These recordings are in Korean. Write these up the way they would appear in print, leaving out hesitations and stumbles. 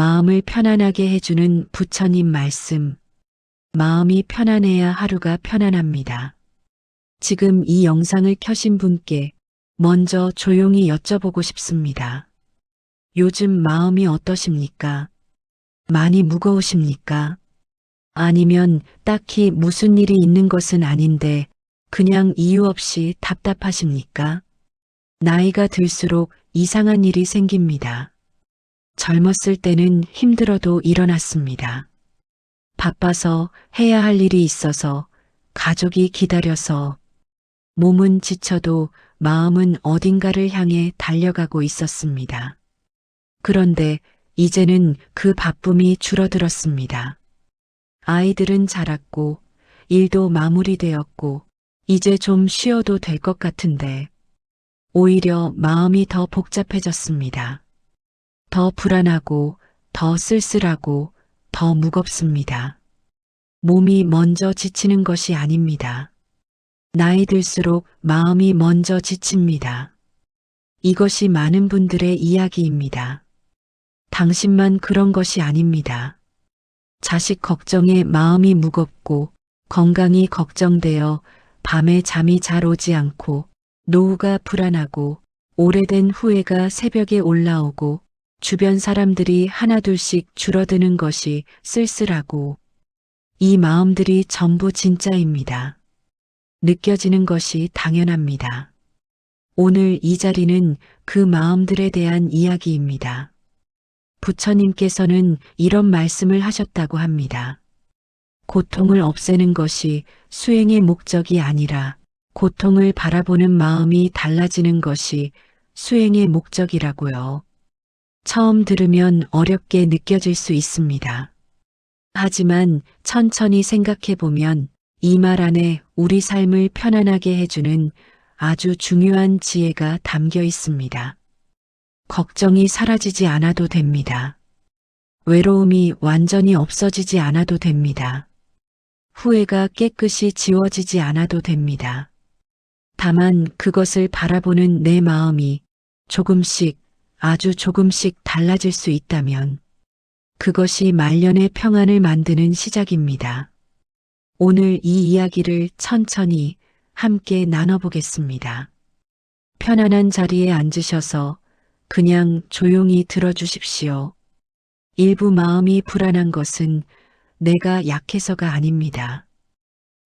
마음을 편안하게 해주는 부처님 말씀. 마음이 편안해야 하루가 편안합니다. 지금 이 영상을 켜신 분께 먼저 조용히 여쭤보고 싶습니다. 요즘 마음이 어떠십니까? 많이 무거우십니까? 아니면 딱히 무슨 일이 있는 것은 아닌데 그냥 이유 없이 답답하십니까? 나이가 들수록 이상한 일이 생깁니다. 젊었을 때는 힘들어도 일어났습니다. 바빠서 해야 할 일이 있어서, 가족이 기다려서, 몸은 지쳐도 마음은 어딘가를 향해 달려가고 있었습니다. 그런데 이제는 그 바쁨이 줄어들었습니다. 아이들은 자랐고, 일도 마무리되었고, 이제 좀 쉬어도 될 것 같은데, 오히려 마음이 더 복잡해졌습니다. 더 불안하고, 더 쓸쓸하고, 더 무겁습니다. 몸이 먼저 지치는 것이 아닙니다. 나이 들수록 마음이 먼저 지칩니다. 이것이 많은 분들의 이야기입니다. 당신만 그런 것이 아닙니다. 자식 걱정에 마음이 무겁고 건강이 걱정되어 밤에 잠이 잘 오지 않고 노후가 불안하고 오래된 후회가 새벽에 올라오고 주변 사람들이 하나둘씩 줄어드는 것이 쓸쓸하고 이 마음들이 전부 진짜입니다. 느껴지는 것이 당연합니다. 오늘 이 자리는 그 마음들에 대한 이야기입니다. 부처님께서는 이런 말씀을 하셨다고 합니다. 고통을 없애는 것이 수행의 목적이 아니라 고통을 바라보는 마음이 달라지는 것이 수행의 목적이라고요. 처음 들으면 어렵게 느껴질 수 있습니다. 하지만 천천히 생각해 보면 이 말 안에 우리 삶을 편안하게 해주는 아주 중요한 지혜가 담겨 있습니다. 걱정이 사라지지 않아도 됩니다. 외로움이 완전히 없어지지 않아도 됩니다. 후회가 깨끗이 지워지지 않아도 됩니다. 다만 그것을 바라보는 내 마음이 조금씩, 아주 조금씩 달라질 수 있다면 그것이 말년의 평안을 만드는 시작입니다. 오늘 이 이야기를 천천히 함께 나눠보겠습니다. 편안한 자리에 앉으셔서 그냥 조용히 들어주십시오. 일부 마음이 불안한 것은 내가 약해서가 아닙니다.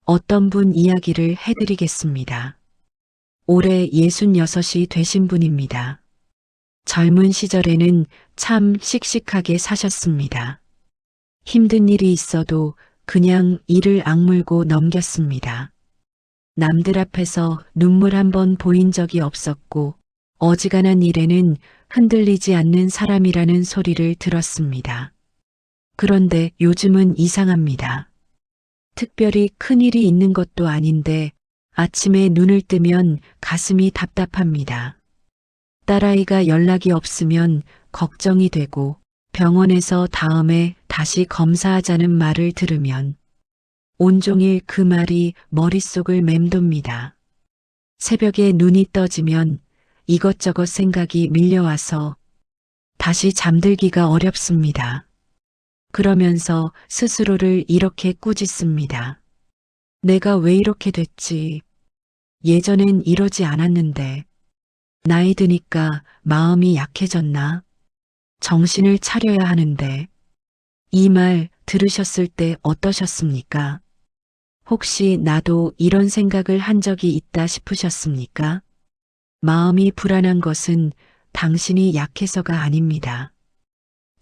어떤 분 이야기를 해드리겠습니다. 올해 66이 되신 분입니다. 젊은 시절에는 참 씩씩하게 사셨습니다. 힘든 일이 있어도 그냥 이를 악물고 넘겼습니다. 남들 앞에서 눈물 한 번 보인 적이 없었고 어지간한 일에는 흔들리지 않는 사람이라는 소리를 들었습니다. 그런데 요즘은 이상합니다. 특별히 큰 일이 있는 것도 아닌데 아침에 눈을 뜨면 가슴이 답답합니다. 딸아이가 연락이 없으면 걱정이 되고 병원에서 다음에 다시 검사하자는 말을 들으면 온종일 그 말이 머릿속을 맴돕니다. 새벽에 눈이 떠지면 이것저것 생각이 밀려와서 다시 잠들기가 어렵습니다. 그러면서 스스로를 이렇게 꾸짖습니다. 내가 왜 이렇게 됐지? 예전엔 이러지 않았는데. 나이 드니까 마음이 약해졌나? 정신을 차려야 하는데. 이 말 들으셨을 때 어떠셨습니까? 혹시 나도 이런 생각을 한 적이 있다 싶으셨습니까? 마음이 불안한 것은 당신이 약해서가 아닙니다.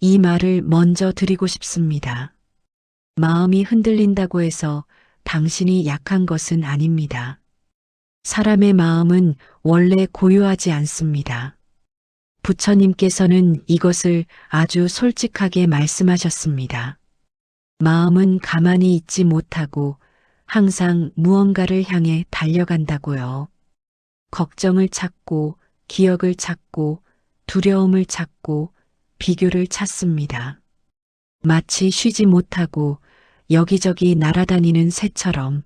이 말을 먼저 드리고 싶습니다. 마음이 흔들린다고 해서 당신이 약한 것은 아닙니다. 사람의 마음은 원래 고요하지 않습니다. 부처님께서는 이것을 아주 솔직하게 말씀하셨습니다. 마음은 가만히 있지 못하고 항상 무언가를 향해 달려간다고요. 걱정을 찾고 기억을 찾고 두려움을 찾고 비교를 찾습니다. 마치 쉬지 못하고 여기저기 날아다니는 새처럼.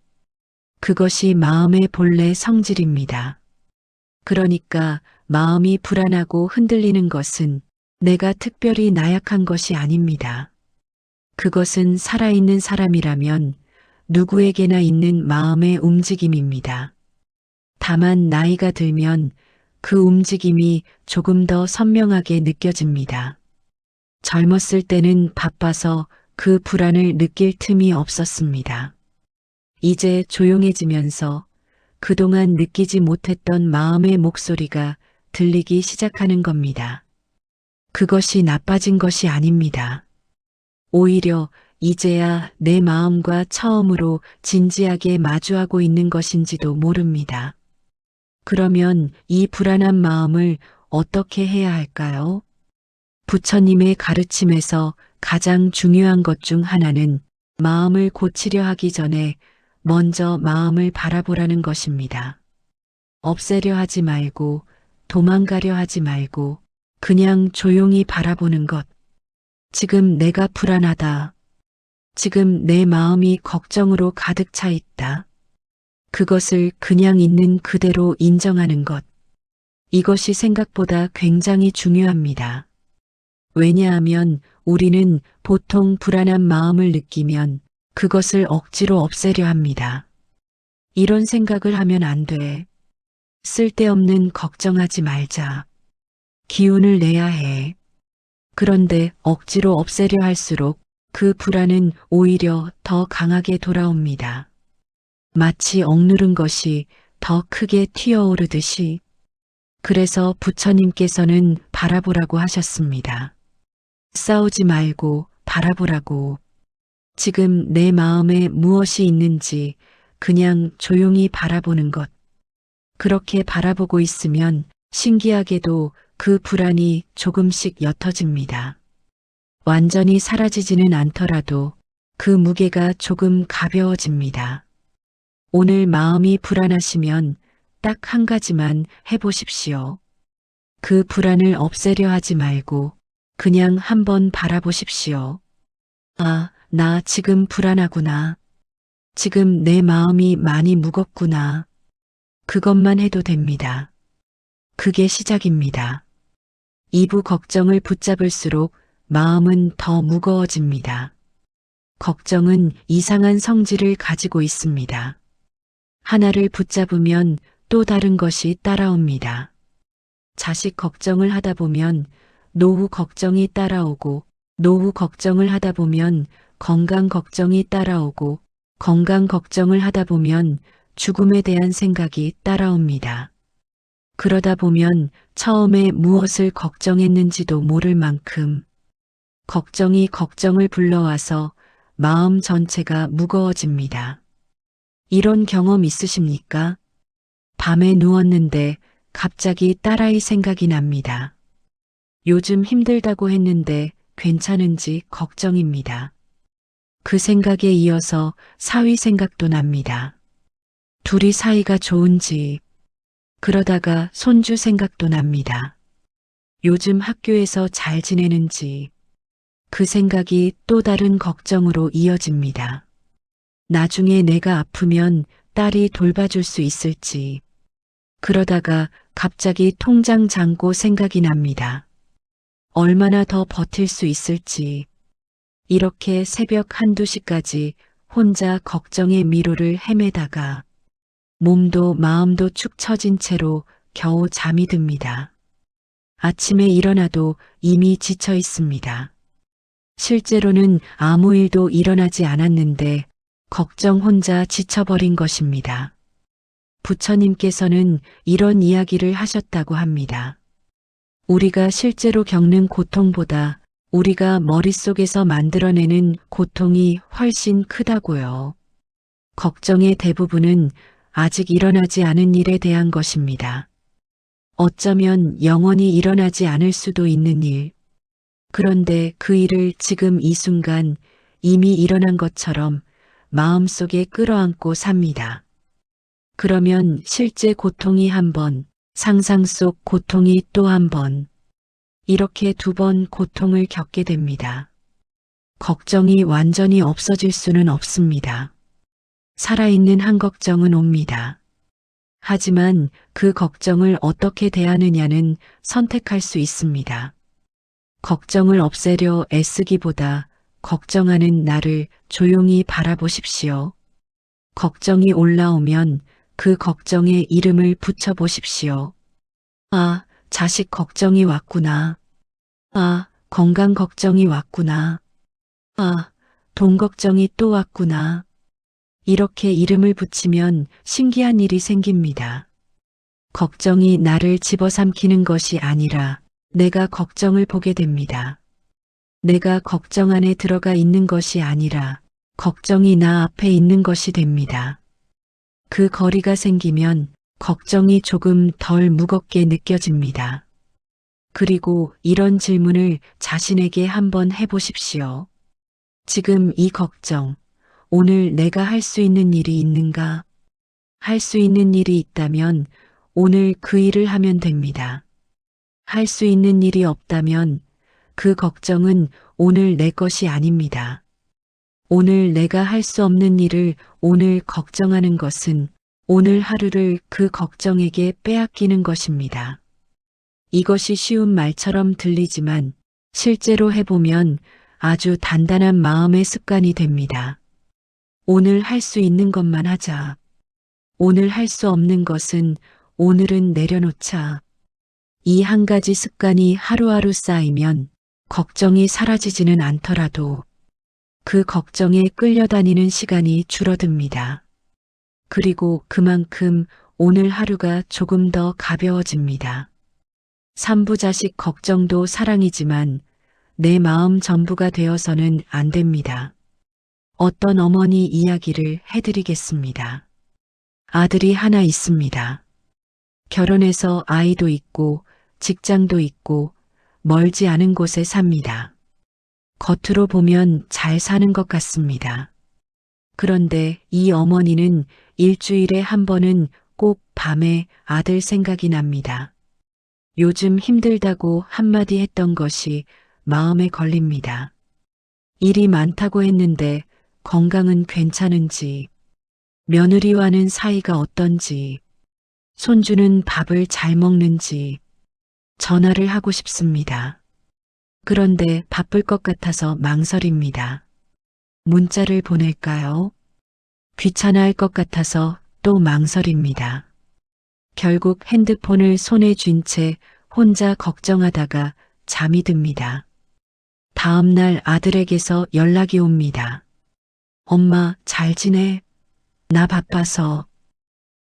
그것이 마음의 본래 성질입니다. 그러니까 마음이 불안하고 흔들리는 것은 내가 특별히 나약한 것이 아닙니다. 그것은 살아있는 사람이라면 누구에게나 있는 마음의 움직임입니다. 다만 나이가 들면 그 움직임이 조금 더 선명하게 느껴집니다. 젊었을 때는 바빠서 그 불안을 느낄 틈이 없었습니다. 이제 조용해지면서 그동안 느끼지 못했던 마음의 목소리가 들리기 시작하는 겁니다. 그것이 나빠진 것이 아닙니다. 오히려 이제야 내 마음과 처음으로 진지하게 마주하고 있는 것인지도 모릅니다. 그러면 이 불안한 마음을 어떻게 해야 할까요? 부처님의 가르침에서 가장 중요한 것 중 하나는 마음을 고치려 하기 전에 먼저 마음을 바라보라는 것입니다. 없애려 하지 말고 도망가려 하지 말고 그냥 조용히 바라보는 것. 지금 내가 불안하다. 지금 내 마음이 걱정으로 가득 차 있다. 그것을 그냥 있는 그대로 인정하는 것. 이것이 생각보다 굉장히 중요합니다. 왜냐하면 우리는 보통 불안한 마음을 느끼면 그것을 억지로 없애려 합니다. 이런 생각을 하면 안 돼. 쓸데없는 걱정하지 말자. 기운을 내야 해. 그런데 억지로 없애려 할수록 그 불안은 오히려 더 강하게 돌아옵니다. 마치 억누른 것이 더 크게 튀어오르듯이. 그래서 부처님께서는 바라보라고 하셨습니다. 싸우지 말고 바라보라고. 지금 내 마음에 무엇이 있는지 그냥 조용히 바라보는 것. 그렇게 바라보고 있으면 신기하게도 그 불안이 조금씩 옅어집니다. 완전히 사라지지는 않더라도 그 무게가 조금 가벼워집니다. 오늘 마음이 불안하시면 딱 한 가지만 해보십시오. 그 불안을 없애려 하지 말고 그냥 한번 바라보십시오. 아, 나 지금 불안하구나. 지금 내 마음이 많이 무겁구나. 그것만 해도 됩니다. 그게 시작입니다. 이부 걱정을 붙잡을수록 마음은 더 무거워집니다. 걱정은 이상한 성질을 가지고 있습니다. 하나를 붙잡으면 또 다른 것이 따라옵니다. 자식 걱정을 하다 보면 노후 걱정이 따라오고, 노후 걱정을 하다 보면 건강 걱정이 따라오고, 건강 걱정을 하다 보면 죽음에 대한 생각이 따라옵니다. 그러다 보면 처음에 무엇을 걱정했는지도 모를 만큼 걱정이 걱정을 불러와서 마음 전체가 무거워집니다. 이런 경험 있으십니까? 밤에 누웠는데 갑자기 딸아이 생각이 납니다. 요즘 힘들다고 했는데 괜찮은지 걱정입니다. 그 생각에 이어서 사위 생각도 납니다. 둘이 사이가 좋은지, 그러다가 손주 생각도 납니다. 요즘 학교에서 잘 지내는지, 그 생각이 또 다른 걱정으로 이어집니다. 나중에 내가 아프면 딸이 돌봐줄 수 있을지, 그러다가 갑자기 통장 잔고 생각이 납니다. 얼마나 더 버틸 수 있을지, 이렇게 새벽 1~2시까지 혼자 걱정의 미로를 헤매다가 몸도 마음도 축 처진 채로 겨우 잠이 듭니다. 아침에 일어나도 이미 지쳐 있습니다. 실제로는 아무 일도 일어나지 않았는데 걱정 혼자 지쳐버린 것입니다. 부처님께서는 이런 이야기를 하셨다고 합니다. 우리가 실제로 겪는 고통보다 우리가 머릿속에서 만들어내는 고통이 훨씬 크다고요. 걱정의 대부분은 아직 일어나지 않은 일에 대한 것입니다. 어쩌면 영원히 일어나지 않을 수도 있는 일. 그런데 그 일을 지금 이 순간 이미 일어난 것처럼 마음속에 끌어안고 삽니다. 그러면 실제 고통이 한 번, 상상 속 고통이 또 한 번, 이렇게 2번 고통을 겪게 됩니다. 걱정이 완전히 없어질 수는 없습니다. 살아있는 한 걱정은 옵니다. 하지만 그 걱정을 어떻게 대하느냐는 선택할 수 있습니다. 걱정을 없애려 애쓰기보다 걱정하는 나를 조용히 바라보십시오. 걱정이 올라오면 그 걱정에 이름을 붙여보십시오. 아, 자식 걱정이 왔구나. 아, 건강 걱정이 왔구나. 아, 돈 걱정이 또 왔구나. 이렇게 이름을 붙이면 신기한 일이 생깁니다. 걱정이 나를 집어삼키는 것이 아니라 내가 걱정을 보게 됩니다. 내가 걱정 안에 들어가 있는 것이 아니라 걱정이 나 앞에 있는 것이 됩니다. 그 거리가 생기면 걱정이 조금 덜 무겁게 느껴집니다. 그리고 이런 질문을 자신에게 한번 해보십시오. 지금 이 걱정, 오늘 내가 할 수 있는 일이 있는가? 할 수 있는 일이 있다면 오늘 그 일을 하면 됩니다. 할 수 있는 일이 없다면 그 걱정은 오늘 내 것이 아닙니다. 오늘 내가 할 수 없는 일을 오늘 걱정하는 것은 오늘 하루를 그 걱정에게 빼앗기는 것입니다. 이것이 쉬운 말처럼 들리지만 실제로 해보면 아주 단단한 마음의 습관이 됩니다. 오늘 할 수 있는 것만 하자. 오늘 할 수 없는 것은 오늘은 내려놓자. 이 한 가지 습관이 하루하루 쌓이면 걱정이 사라지지는 않더라도 그 걱정에 끌려다니는 시간이 줄어듭니다. 그리고 그만큼 오늘 하루가 조금 더 가벼워집니다. 산부자식 걱정도 사랑이지만 내 마음 전부가 되어서는 안 됩니다. 어떤 어머니 이야기를 해드리겠습니다. 아들이 하나 있습니다. 결혼해서 아이도 있고 직장도 있고 멀지 않은 곳에 삽니다. 겉으로 보면 잘 사는 것 같습니다. 그런데 이 어머니는 일주일에 한 번은 꼭 밤에 아들 생각이 납니다. 요즘 힘들다고 한마디 했던 것이 마음에 걸립니다. 일이 많다고 했는데 건강은 괜찮은지, 며느리와는 사이가 어떤지, 손주는 밥을 잘 먹는지 전화를 하고 싶습니다. 그런데 바쁠 것 같아서 망설입니다. 문자를 보낼까요? 귀찮아할 것 같아서 또 망설입니다. 결국 핸드폰을 손에 쥔 채 혼자 걱정하다가 잠이 듭니다. 다음 날 아들에게서 연락이 옵니다. 엄마, 잘 지내? 나 바빠서.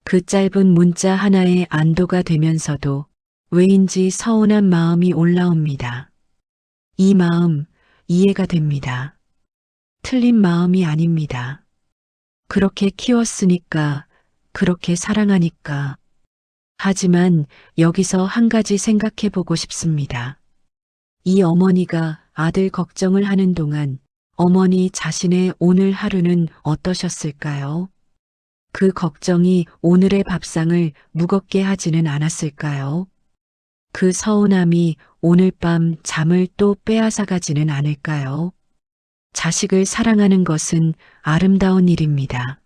그 짧은 문자 하나에 안도가 되면서도 왜인지 서운한 마음이 올라옵니다. 이 마음 이해가 됩니다. 틀린 마음이 아닙니다. 그렇게 키웠으니까, 그렇게 사랑하니까. 하지만 여기서 한 가지 생각해 보고 싶습니다. 이 어머니가 아들 걱정을 하는 동안 어머니 자신의 오늘 하루는 어떠셨을까요? 그 걱정이 오늘의 밥상을 무겁게 하지는 않았을까요? 그 서운함이 오늘 밤 잠을 또 빼앗아 가지는 않을까요? 자식을 사랑하는 것은 아름다운 일입니다.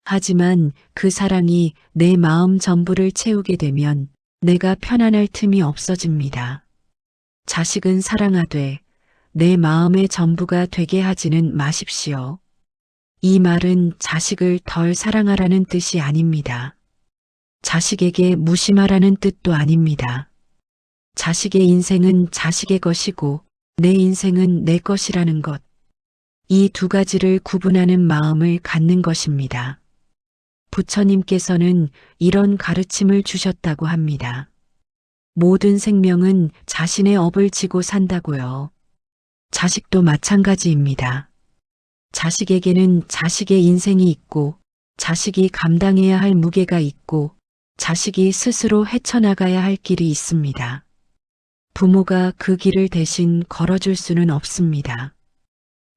하지만 그 사랑이 내 마음 전부를 채우게 되면 내가 편안할 틈이 없어집니다. 자식은 사랑하되 내 마음의 전부가 되게 하지는 마십시오. 이 말은 자식을 덜 사랑하라는 뜻이 아닙니다. 자식에게 무심하라는 뜻도 아닙니다. 자식의 인생은 자식의 것이고 내 인생은 내 것이라는 것. 이 두 가지를 구분하는 마음을 갖는 것입니다. 부처님께서는 이런 가르침을 주셨다고 합니다. 모든 생명은 자신의 업을 지고 산다고요. 자식도 마찬가지입니다. 자식에게는 자식의 인생이 있고 자식이 감당해야 할 무게가 있고 자식이 스스로 헤쳐나가야 할 길이 있습니다. 부모가 그 길을 대신 걸어줄 수는 없습니다.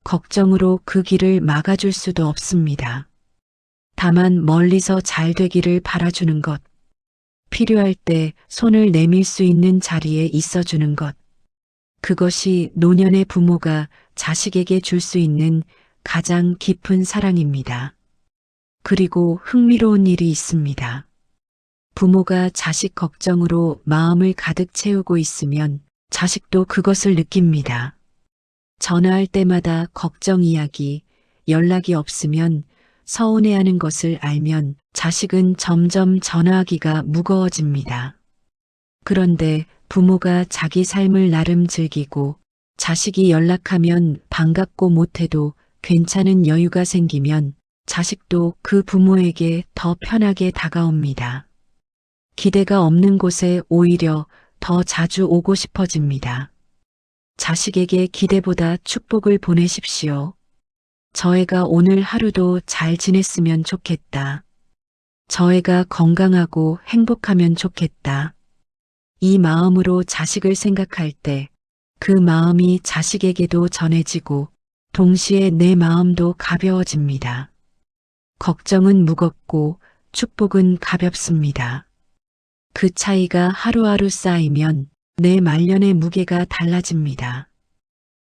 걱정으로 그 길을 막아줄 수도 없습니다. 다만 멀리서 잘 되기를 바라주는 것, 필요할 때 손을 내밀 수 있는 자리에 있어주는 것, 그것이 노년의 부모가 자식에게 줄 수 있는 가장 깊은 사랑입니다. 그리고 흥미로운 일이 있습니다. 부모가 자식 걱정으로 마음을 가득 채우고 있으면 자식도 그것을 느낍니다. 전화할 때마다 걱정 이야기, 연락이 없으면 서운해하는 것을 알면 자식은 점점 전화하기가 무거워집니다. 그런데 부모가 자기 삶을 나름 즐기고 자식이 연락하면 반갑고 못해도 괜찮은 여유가 생기면 자식도 그 부모에게 더 편하게 다가옵니다. 기대가 없는 곳에 오히려 더 자주 오고 싶어집니다. 자식에게 기대보다 축복을 보내십시오. 저 애가 오늘 하루도 잘 지냈으면 좋겠다. 저 애가 건강하고 행복하면 좋겠다. 이 마음으로 자식을 생각할 때 그 마음이 자식에게도 전해지고 동시에 내 마음도 가벼워집니다. 걱정은 무겁고 축복은 가볍습니다. 그 차이가 하루하루 쌓이면 내 말년의 무게가 달라집니다.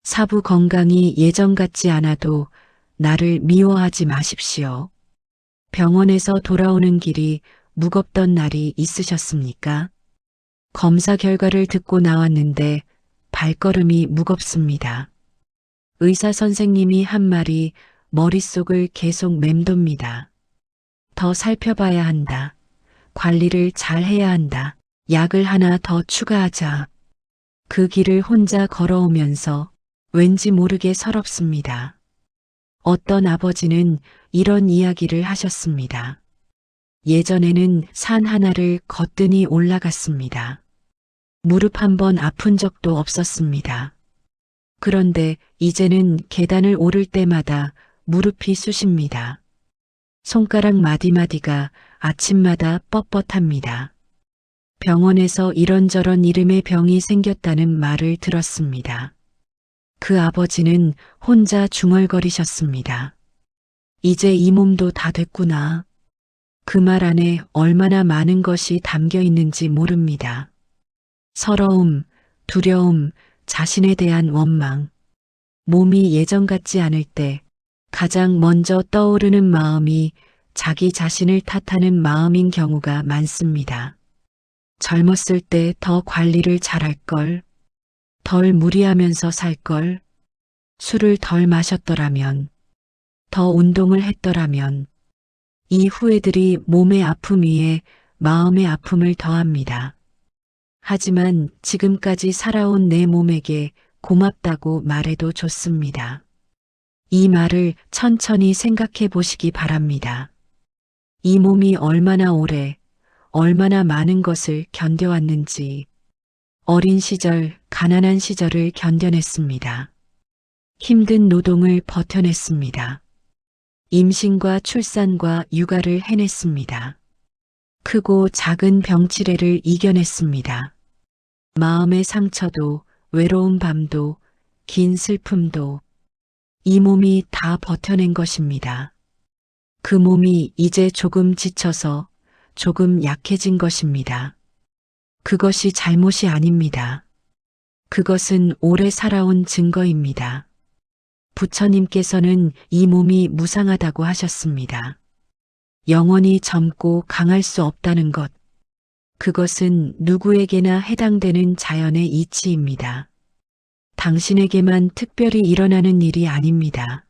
사부 건강이 예전 같지 않아도 나를 미워하지 마십시오. 병원에서 돌아오는 길이 무겁던 날이 있으셨습니까? 검사 결과를 듣고 나왔는데 발걸음이 무겁습니다. 의사 선생님이 한 말이 머릿속을 계속 맴돕니다. 더 살펴봐야 한다. 관리를 잘 해야 한다. 약을 하나 더 추가하자. 그 길을 혼자 걸어오면서 왠지 모르게 서럽습니다. 어떤 아버지는 이런 이야기를 하셨습니다. 예전에는 산 하나를 거뜬히 올라갔습니다. 무릎 한 번 아픈 적도 없었습니다. 그런데 이제는 계단을 오를 때마다 무릎이 쑤십니다. 손가락 마디마디가 아침마다 뻣뻣합니다. 병원에서 이런저런 이름의 병이 생겼다는 말을 들었습니다. 그 아버지는 혼자 중얼거리셨습니다. 이제 이 몸도 다 됐구나. 그 말 안에 얼마나 많은 것이 담겨 있는지 모릅니다. 서러움, 두려움, 자신에 대한 원망. 몸이 예전 같지 않을 때 가장 먼저 떠오르는 마음이 자기 자신을 탓하는 마음인 경우가 많습니다. 젊었을 때 더 관리를 잘할 걸, 덜 무리하면서 살 걸, 술을 덜 마셨더라면, 더 운동을 했더라면, 이 후회들이 몸의 아픔 위에 마음의 아픔을 더합니다. 하지만 지금까지 살아온 내 몸에게 고맙다고 말해도 좋습니다. 이 말을 천천히 생각해 보시기 바랍니다. 이 몸이 얼마나 오래, 얼마나 많은 것을 견뎌왔는지, 어린 시절, 가난한 시절을 견뎌냈습니다. 힘든 노동을 버텨냈습니다. 임신과 출산과 육아를 해냈습니다. 크고 작은 병치레를 이겨냈습니다. 마음의 상처도, 외로운 밤도, 긴 슬픔도 이 몸이 다 버텨낸 것입니다. 그 몸이 이제 조금 지쳐서 조금 약해진 것입니다. 그것이 잘못이 아닙니다. 그것은 오래 살아온 증거입니다. 부처님께서는 이 몸이 무상하다고 하셨습니다. 영원히 젊고 강할 수 없다는 것. 그것은 누구에게나 해당되는 자연의 이치입니다. 당신에게만 특별히 일어나는 일이 아닙니다.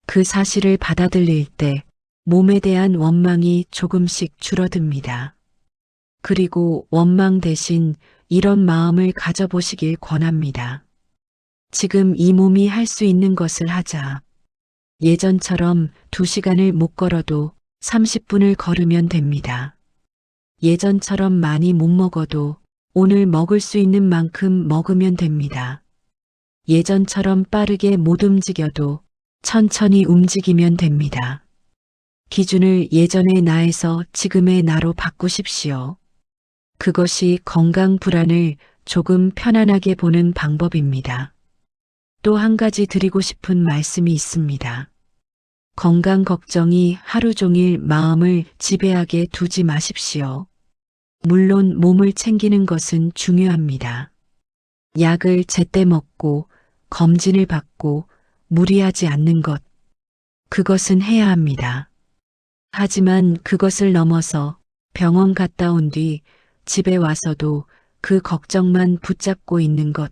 그 사실을 받아들일 때 몸에 대한 원망이 조금씩 줄어듭니다. 그리고 원망 대신 이런 마음을 가져보시길 권합니다. 지금 이 몸이 할 수 있는 것을 하자. 예전처럼 2시간을 못 걸어도 30분을 걸으면 됩니다. 예전처럼 많이 못 먹어도 오늘 먹을 수 있는 만큼 먹으면 됩니다. 예전처럼 빠르게 못 움직여도 천천히 움직이면 됩니다. 기준을 예전의 나에서 지금의 나로 바꾸십시오. 그것이 건강 불안을 조금 편안하게 보는 방법입니다. 또 한 가지 드리고 싶은 말씀이 있습니다. 건강 걱정이 하루 종일 마음을 지배하게 두지 마십시오. 물론 몸을 챙기는 것은 중요합니다. 약을 제때 먹고 검진을 받고 무리하지 않는 것. 그것은 해야 합니다. 하지만 그것을 넘어서 병원 갔다 온 뒤 집에 와서도 그 걱정만 붙잡고 있는 것.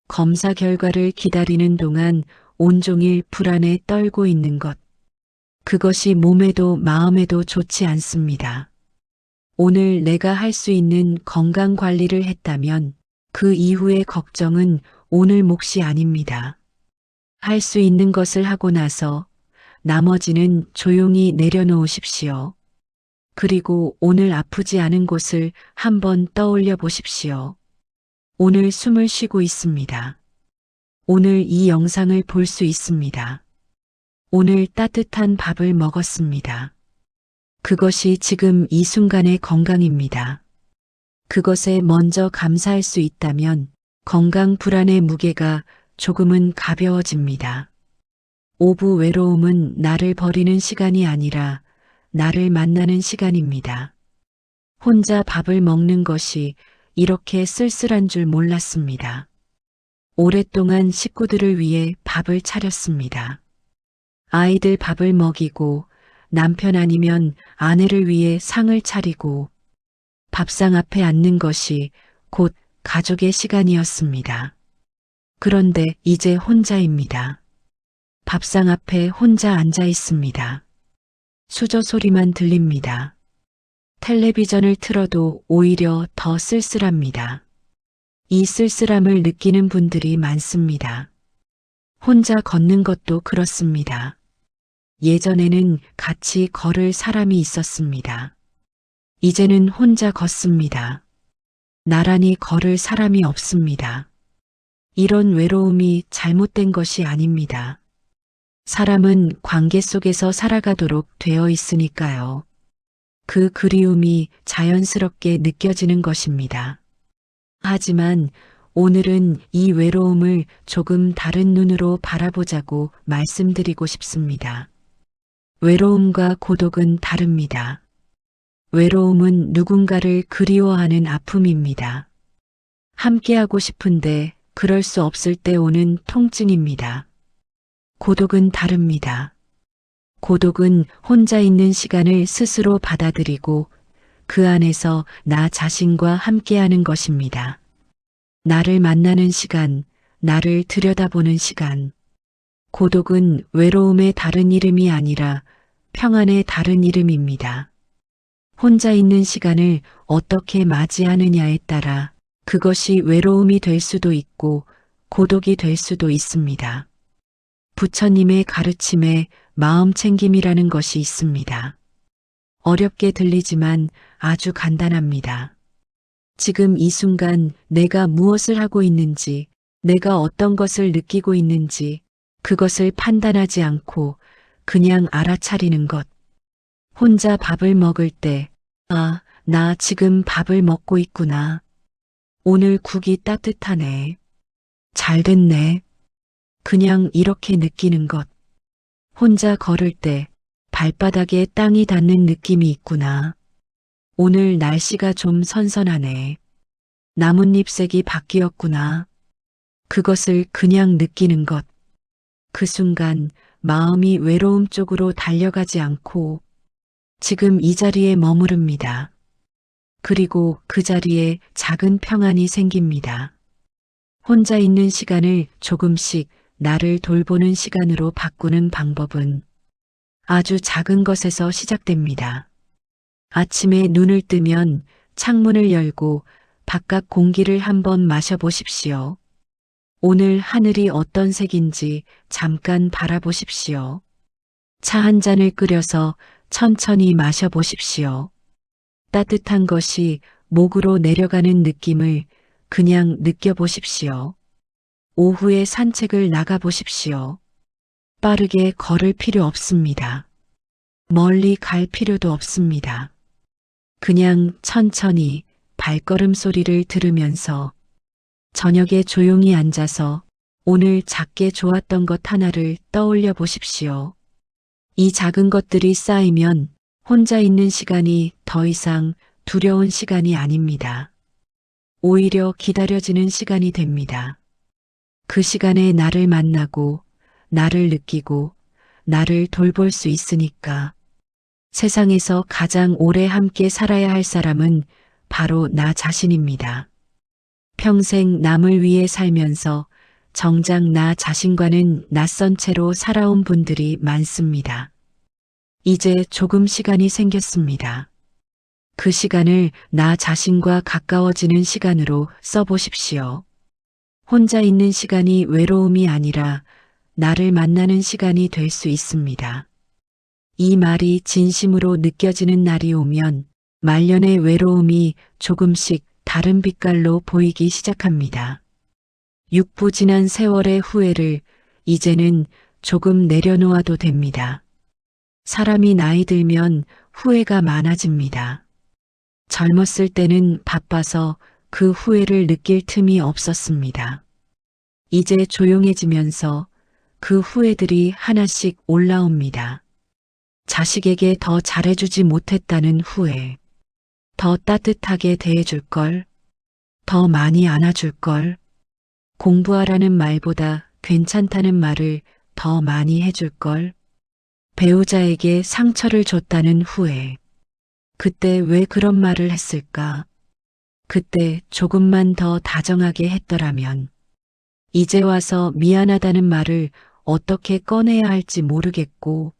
검사 결과를 기다리는 동안 온종일 불안에 떨고 있는 것. 그것이 몸에도 마음에도 좋지 않습니다. 오늘 내가 할 수 있는 건강 관리를 했다면 그 이후의 걱정은 오늘 몫이 아닙니다. 할 수 있는 것을 하고 나서 나머지는 조용히 내려놓으십시오. 그리고 오늘 아프지 않은 곳을 한번 떠올려 보십시오. 오늘 숨을 쉬고 있습니다. 오늘 이 영상을 볼 수 있습니다. 오늘 따뜻한 밥을 먹었습니다. 그것이 지금 이 순간의 건강입니다. 그것에 먼저 감사할 수 있다면 건강 불안의 무게가 조금은 가벼워집니다. 오부 외로움은 나를 버리는 시간이 아니라 나를 만나는 시간입니다. 혼자 밥을 먹는 것이 이렇게 쓸쓸한 줄 몰랐습니다. 오랫동안 식구들을 위해 밥을 차렸습니다. 아이들 밥을 먹이고 남편 아니면 아내를 위해 상을 차리고 밥상 앞에 앉는 것이 곧 가족의 시간이었습니다. 그런데 이제 혼자입니다. 밥상 앞에 혼자 앉아 있습니다. 수저 소리만 들립니다. 텔레비전을 틀어도 오히려 더 쓸쓸합니다. 이 쓸쓸함을 느끼는 분들이 많습니다. 혼자 걷는 것도 그렇습니다. 예전에는 같이 걸을 사람이 있었습니다. 이제는 혼자 걷습니다. 나란히 걸을 사람이 없습니다. 이런 외로움이 잘못된 것이 아닙니다. 사람은 관계 속에서 살아가도록 되어 있으니까요. 그 그리움이 자연스럽게 느껴지는 것입니다. 하지만 오늘은 이 외로움을 조금 다른 눈으로 바라보자고 말씀드리고 싶습니다. 외로움과 고독은 다릅니다. 외로움은 누군가를 그리워하는 아픔입니다. 함께하고 싶은데 그럴 수 없을 때 오는 통증입니다. 고독은 다릅니다. 고독은 혼자 있는 시간을 스스로 받아들이고 그 안에서 나 자신과 함께하는 것입니다. 나를 만나는 시간, 나를 들여다보는 시간. 고독은 외로움의 다른 이름이 아니라 평안의 다른 이름입니다. 혼자 있는 시간을 어떻게 맞이하느냐에 따라 그것이 외로움이 될 수도 있고 고독이 될 수도 있습니다. 부처님의 가르침에 마음 챙김이라는 것이 있습니다. 어렵게 들리지만 아주 간단합니다. 지금 이 순간 내가 무엇을 하고 있는지, 내가 어떤 것을 느끼고 있는지, 그것을 판단하지 않고 그냥 알아차리는 것. 혼자 밥을 먹을 때, 아, 나 지금 밥을 먹고 있구나. 오늘 국이 따뜻하네. 잘 됐네. 그냥 이렇게 느끼는 것. 혼자 걸을 때 발바닥에 땅이 닿는 느낌이 있구나. 오늘 날씨가 좀 선선하네. 나뭇잎색이 바뀌었구나. 그것을 그냥 느끼는 것. 그 순간 마음이 외로움 쪽으로 달려가지 않고 지금 이 자리에 머무릅니다. 그리고 그 자리에 작은 평안이 생깁니다. 혼자 있는 시간을 조금씩 나를 돌보는 시간으로 바꾸는 방법은 아주 작은 것에서 시작됩니다. 아침에 눈을 뜨면 창문을 열고 바깥 공기를 한번 마셔보십시오. 오늘 하늘이 어떤 색인지 잠깐 바라보십시오. 차 한 잔을 끓여서 천천히 마셔보십시오. 따뜻한 것이 목으로 내려가는 느낌을 그냥 느껴보십시오. 오후에 산책을 나가보십시오. 빠르게 걸을 필요 없습니다. 멀리 갈 필요도 없습니다. 그냥 천천히 발걸음 소리를 들으면서 저녁에 조용히 앉아서 오늘 작게 좋았던 것 하나를 떠올려 보십시오. 이 작은 것들이 쌓이면 혼자 있는 시간이 더 이상 두려운 시간이 아닙니다. 오히려 기다려지는 시간이 됩니다. 그 시간에 나를 만나고 나를 느끼고 나를 돌볼 수 있으니까. 세상에서 가장 오래 함께 살아야 할 사람은 바로 나 자신입니다. 평생 남을 위해 살면서 정작 나 자신과는 낯선 채로 살아온 분들이 많습니다. 이제 조금 시간이 생겼습니다. 그 시간을 나 자신과 가까워지는 시간으로 써보십시오. 혼자 있는 시간이 외로움이 아니라 나를 만나는 시간이 될 수 있습니다. 이 말이 진심으로 느껴지는 날이 오면 말년의 외로움이 조금씩 다른 빛깔로 보이기 시작합니다. 육부 지난 세월의 후회를 이제는 조금 내려놓아도 됩니다. 사람이 나이 들면 후회가 많아집니다. 젊었을 때는 바빠서 그 후회를 느낄 틈이 없었습니다. 이제 조용해지면서 그 후회들이 하나씩 올라옵니다. 자식에게 더 잘해주지 못했다는 후회, 더 따뜻하게 대해줄걸, 더 많이 안아줄걸, 공부하라는 말보다 괜찮다는 말을 더 많이 해줄걸, 배우자에게 상처를 줬다는 후회, 그때 왜 그런 말을 했을까? 그때 조금만 더 다정하게 했더라면, 이제 와서 미안하다는 말을 어떻게 꺼내야 할지 모르겠고,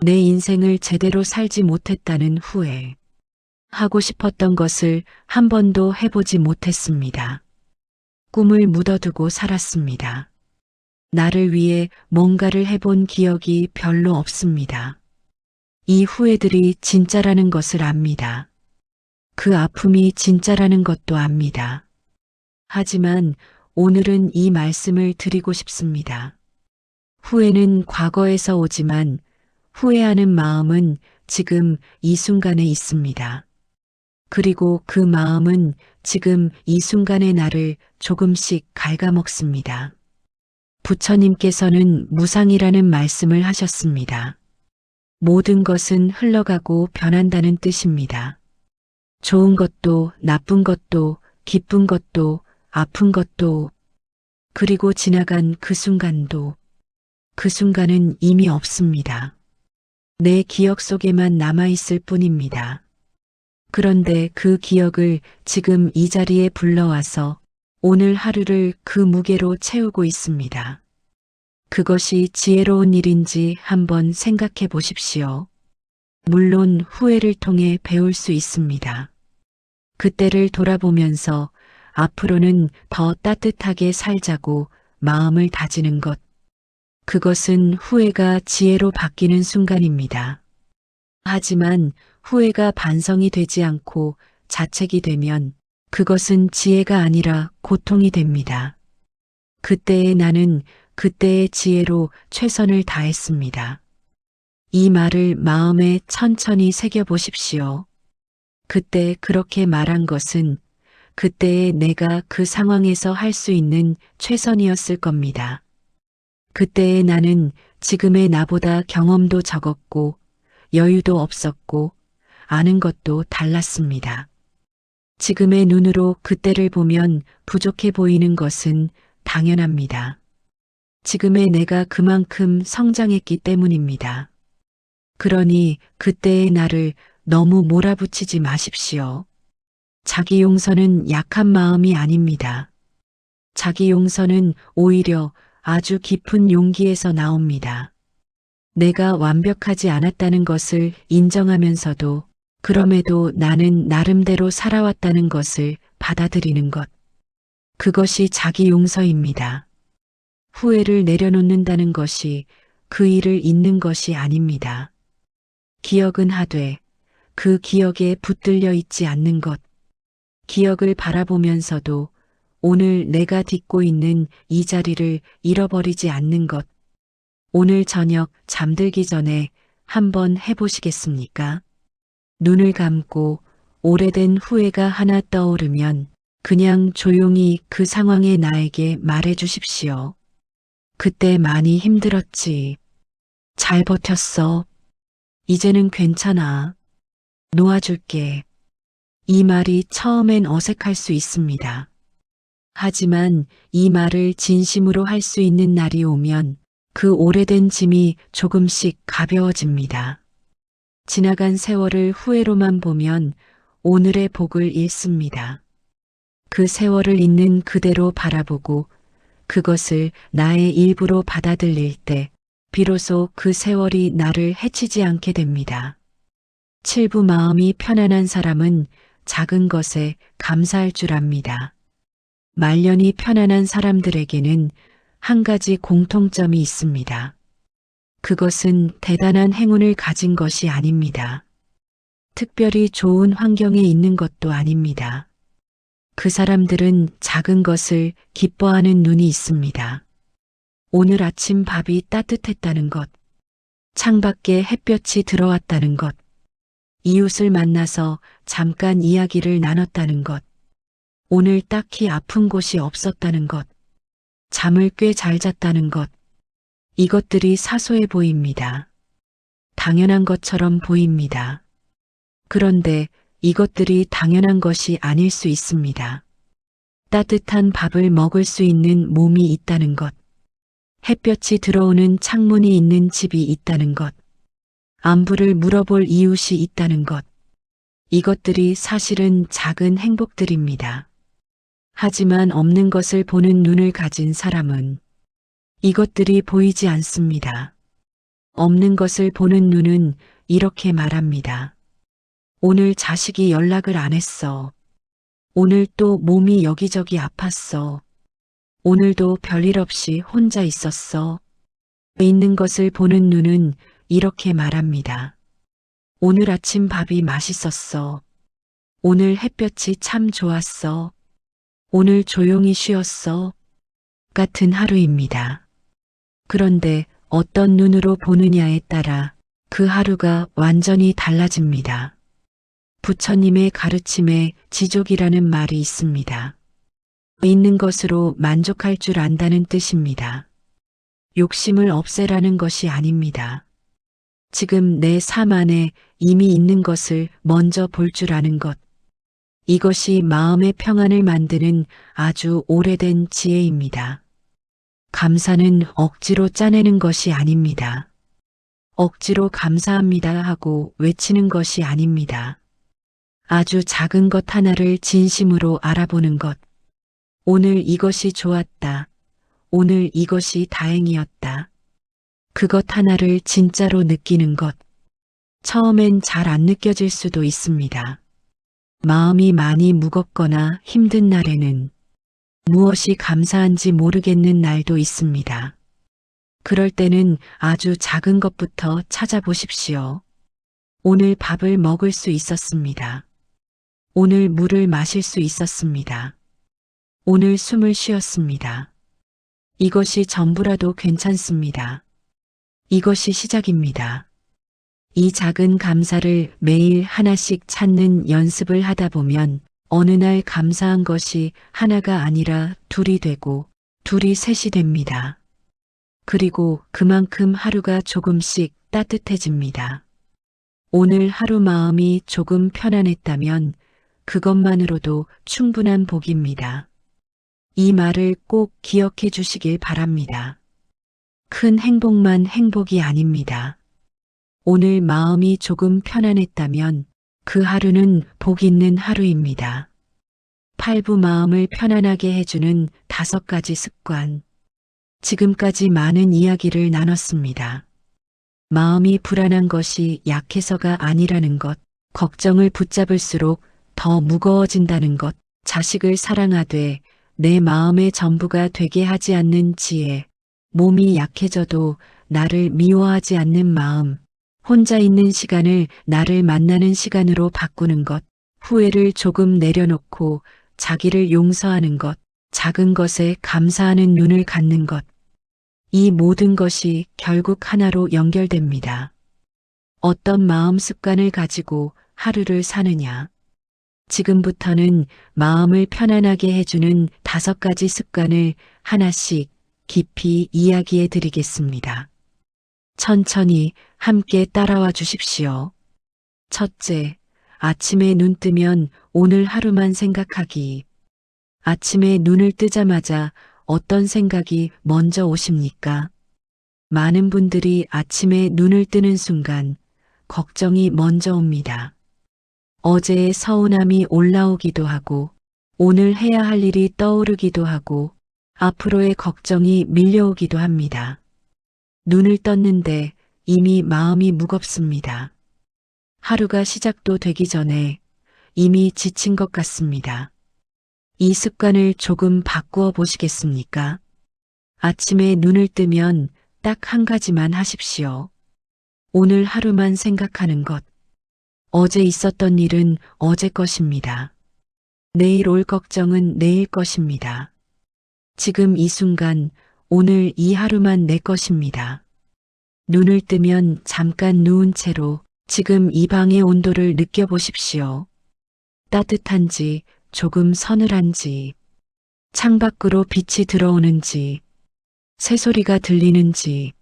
내 인생을 제대로 살지 못했다는 후회, 하고 싶었던 것을 한 번도 해보지 못했습니다. 꿈을 묻어두고 살았습니다. 나를 위해 뭔가를 해본 기억이 별로 없습니다. 이 후회들이 진짜라는 것을 압니다. 그 아픔이 진짜라는 것도 압니다. 하지만 오늘은 이 말씀을 드리고 싶습니다. 후회는 과거에서 오지만 후회하는 마음은 지금 이 순간에 있습니다. 그리고 그 마음은 지금 이 순간의 나를 조금씩 갉아먹습니다. 부처님께서는 무상이라는 말씀을 하셨습니다. 모든 것은 흘러가고 변한다는 뜻입니다. 좋은 것도 나쁜 것도 기쁜 것도 아픈 것도 그리고 지나간 그 순간도 그 순간은 이미 없습니다. 내 기억 속에만 남아있을 뿐입니다. 그런데 그 기억을 지금 이 자리에 불러와서 오늘 하루를 그 무게로 채우고 있습니다. 그것이 지혜로운 일인지 한번 생각해 보십시오. 물론 후회를 통해 배울 수 있습니다. 그때를 돌아보면서 앞으로는 더 따뜻하게 살자고 마음을 다지는 것. 그것은 후회가 지혜로 바뀌는 순간입니다. 하지만 후회가 반성이 되지 않고 자책이 되면 그것은 지혜가 아니라 고통이 됩니다. 그때의 나는 그때의 지혜로 최선을 다했습니다. 이 말을 마음에 천천히 새겨보십시오. 그때 그렇게 말한 것은 그때의 내가 그 상황에서 할 수 있는 최선이었을 겁니다. 그때의 나는 지금의 나보다 경험도 적었고 여유도 없었고 아는 것도 달랐습니다. 지금의 눈으로 그때를 보면 부족해 보이는 것은 당연합니다. 지금의 내가 그만큼 성장했기 때문입니다. 그러니 그때의 나를 너무 몰아붙이지 마십시오. 자기 용서는 약한 마음이 아닙니다. 자기 용서는 오히려 아주 깊은 용기에서 나옵니다. 내가 완벽하지 않았다는 것을 인정하면서도 그럼에도 나는 나름대로 살아왔다는 것을 받아들이는 것. 그것이 자기 용서입니다. 후회를 내려놓는다는 것이 그 일을 잊는 것이 아닙니다. 기억은 하되 그 기억에 붙들려 있지 않는 것. 기억을 바라보면서도 오늘 내가 딛고 있는 이 자리를 잃어버리지 않는 것. 오늘 저녁 잠들기 전에 한번 해보시겠습니까? 눈을 감고 오래된 후회가 하나 떠오르면 그냥 조용히 그 상황에 나에게 말해 주십시오. 그때 많이 힘들었지. 잘 버텼어. 이제는 괜찮아. 놓아줄게. 이 말이 처음엔 어색할 수 있습니다. 하지만 이 말을 진심으로 할 수 있는 날이 오면 그 오래된 짐이 조금씩 가벼워집니다. 지나간 세월을 후회로만 보면 오늘의 복을 잃습니다. 그 세월을 있는 그대로 바라보고 그것을 나의 일부로 받아들일 때 비로소 그 세월이 나를 해치지 않게 됩니다. 칠부 마음이 편안한 사람은 작은 것에 감사할 줄 압니다. 말년이 편안한 사람들에게는 한 가지 공통점이 있습니다. 그것은 대단한 행운을 가진 것이 아닙니다. 특별히 좋은 환경에 있는 것도 아닙니다. 그 사람들은 작은 것을 기뻐하는 눈이 있습니다. 오늘 아침 밥이 따뜻했다는 것, 창밖에 햇볕이 들어왔다는 것, 이웃을 만나서 잠깐 이야기를 나눴다는 것, 오늘 딱히 아픈 곳이 없었다는 것, 잠을 꽤 잘 잤다는 것, 이것들이 사소해 보입니다. 당연한 것처럼 보입니다. 그런데 이것들이 당연한 것이 아닐 수 있습니다. 따뜻한 밥을 먹을 수 있는 몸이 있다는 것, 햇볕이 들어오는 창문이 있는 집이 있다는 것, 안부를 물어볼 이웃이 있다는 것, 이것들이 사실은 작은 행복들입니다. 하지만 없는 것을 보는 눈을 가진 사람은 이것들이 보이지 않습니다. 없는 것을 보는 눈은 이렇게 말합니다. 오늘 자식이 연락을 안 했어. 오늘 또 몸이 여기저기 아팠어. 오늘도 별일 없이 혼자 있었어. 있는 것을 보는 눈은 이렇게 말합니다. 오늘 아침 밥이 맛있었어. 오늘 햇볕이 참 좋았어. 오늘 조용히 쉬었어. 같은 하루입니다. 그런데 어떤 눈으로 보느냐에 따라 그 하루가 완전히 달라집니다. 부처님의 가르침에 지족이라는 말이 있습니다. 있는 것으로 만족할 줄 안다는 뜻입니다. 욕심을 없애라는 것이 아닙니다. 지금 내 삶 안에 이미 있는 것을 먼저 볼 줄 아는 것. 이것이 마음의 평안을 만드는 아주 오래된 지혜입니다. 감사는 억지로 짜내는 것이 아닙니다. 억지로 감사합니다 하고 외치는 것이 아닙니다. 아주 작은 것 하나를 진심으로 알아보는 것. 오늘 이것이 좋았다. 오늘 이것이 다행이었다. 그것 하나를 진짜로 느끼는 것. 처음엔 잘 안 느껴질 수도 있습니다. 마음이 많이 무겁거나 힘든 날에는 무엇이 감사한지 모르겠는 날도 있습니다. 그럴 때는 아주 작은 것부터 찾아보십시오. 오늘 밥을 먹을 수 있었습니다. 오늘 물을 마실 수 있었습니다. 오늘 숨을 쉬었습니다. 이것이 전부라도 괜찮습니다. 이것이 시작입니다. 이 작은 감사를 매일 하나씩 찾는 연습을 하다 보면 어느 날 감사한 것이 하나가 아니라 둘이 되고 둘이 셋이 됩니다. 그리고 그만큼 하루가 조금씩 따뜻해집니다. 오늘 하루 마음이 조금 편안했다면 그것만으로도 충분한 복입니다. 이 말을 꼭 기억해 주시길 바랍니다. 큰 행복만 행복이 아닙니다. 오늘 마음이 조금 편안했다면 그 하루는 복 있는 하루입니다. 팔부 마음을 편안하게 해주는 5가지 습관. 지금까지 많은 이야기를 나눴습니다. 마음이 불안한 것이 약해서가 아니라는 것, 걱정을 붙잡을수록 더 무거워진다는 것, 자식을 사랑하되 내 마음의 전부가 되게 하지 않는 지혜, 몸이 약해져도 나를 미워하지 않는 마음, 혼자 있는 시간을 나를 만나는 시간으로 바꾸는 것, 후회를 조금 내려놓고 자기를 용서하는 것, 작은 것에 감사하는 눈을 갖는 것. 이 모든 것이 결국 하나로 연결됩니다. 어떤 마음 습관을 가지고 하루를 사느냐. 지금부터는 마음을 편안하게 해주는 5가지 습관을 하나씩 깊이 이야기해 드리겠습니다. 천천히 함께 따라와 주십시오. 첫째, 아침에 눈 뜨면 오늘 하루만 생각하기. 아침에 눈을 뜨자마자 어떤 생각이 먼저 오십니까? 많은 분들이 아침에 눈을 뜨는 순간 걱정이 먼저 옵니다. 어제의 서운함이 올라오기도 하고 오늘 해야 할 일이 떠오르기도 하고 앞으로의 걱정이 밀려오기도 합니다. 눈을 떴는데 이미 마음이 무겁습니다. 하루가 시작도 되기 전에 이미 지친 것 같습니다. 이 습관을 조금 바꾸어 보시겠습니까? 아침에 눈을 뜨면 딱 한 가지만 하십시오. 오늘 하루만 생각하는 것. 어제 있었던 일은 어제 것입니다. 내일 올 걱정은 내일 것입니다. 지금 이 순간, 오늘 이 하루만 내 것입니다. 눈을 뜨면 잠깐 누운 채로 지금 이 방의 온도를 느껴보십시오. 따뜻한지, 조금 서늘한지, 창밖으로 빛이 들어오는지, 새소리가 들리는지,